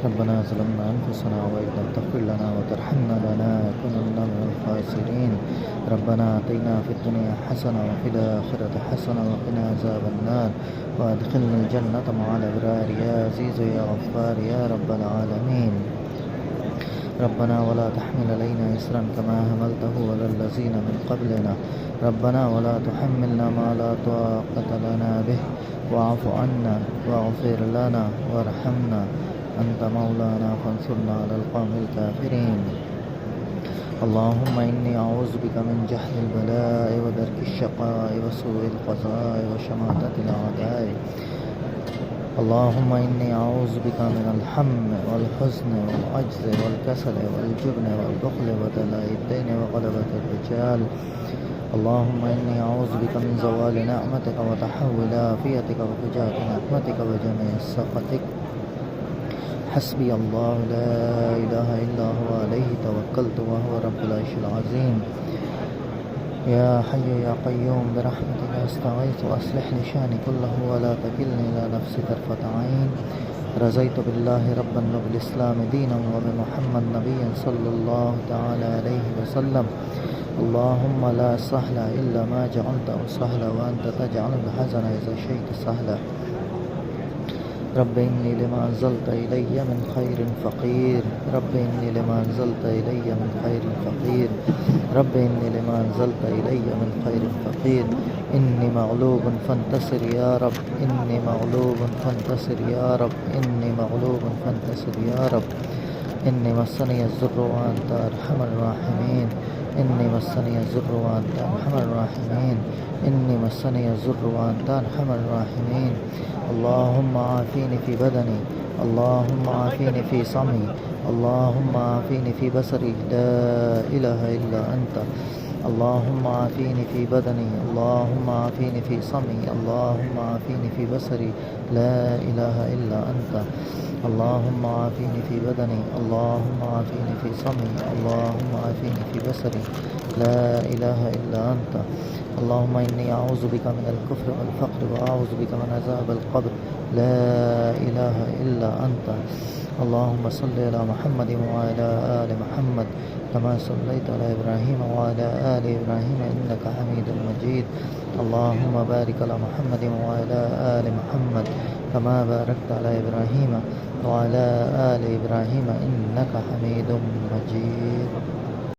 ربنا ظلمنا أنفسنا وإن لم تغفر لنا وترحمنا لنكونن من الخاسرين. ربنا آتنا في الدنيا حسنة وفي الآخرة حسنة وقنا عذاب النار وأدخلنا الجنة مع الأبرار يا عزيز يا غفار يا رب العالمين. ربنا ولا تحمل علينا إصرا كما حملته على الذين من قبلنا. ربنا ولا تحملنا ما لا طاقة لنا به واعف عنا واغفر لنا وارحمنا أنت مولانا فانصرنا على القوم الكافرين. اللهم إني أعوذ بك من جهل البلاء ودرك الشقاء وسوء القضاء وشماتة الأعداء. اللهم إني أعوذ بك من الهم والحزن والعجز والكسل والجبن والبخل ودلاء الدين وغلبة الرجال. اللهم إني أعوذ بك من زوال نعمتك وتحول عافيتك وفجاءة نقمتك وجميع سخطك. حسبي الله لا إله إلا هو عليه توكلت وهو رب العرش العظيم. يا حي يا قيوم برحمتك أستغيث وأصلح لي شأني كله ولا تكلني إلى نفسي طرفة عين. رضيت بالله ربا وبالإسلام دينا وبمحمد نبيا صلى الله تعالى عليه وسلم. اللهم لا سهل إلا ما جعلته سهلا وأنت تجعل الحزن إذا شئت سهلا. رب إني لما أنزلت إلي من خير فقير. رب إني لما أنزلت إلي من خير فقير. رب إني لما أنزلت إلي من خير فقير. إني مغلوب فانتصر يا رب. إني مغلوب فانتصر يا رب. إني مغلوب فانتصر يا رب. إني مسني الضر وأنت أرحم الراحمين. إني مسني الضر وأنت أرحم الراحمين. إني مسني الضر وأنت أرحم الراحمين. اللهم عافيني في بدني. اللهم عافيني في سمعي. اللهم عافيني في بصري لا إله إلا أنت. اللهم عافيني في بدني. اللهم عافيني في سمعي. اللهم عافيني في بصري لا إله إلا أنت. اللهم عافيني في بدني. اللهم عافيني في سمعي. اللهم عافيني في بصري لا إله إلا أنت. اللهم إني أعوذ بك من الكفر والفقر وأعوذ بك من عذاب القبر لا إله إلا أنت. اللهم صل على محمد وعلى آل محمد كما صليت على إبراهيم وعلى آل إبراهيم إنك حميد مجيد. اللهم بارك على محمد وعلى آل محمد كما باركت على إبراهيم وعلى آل إبراهيم إنك حميد مجيد.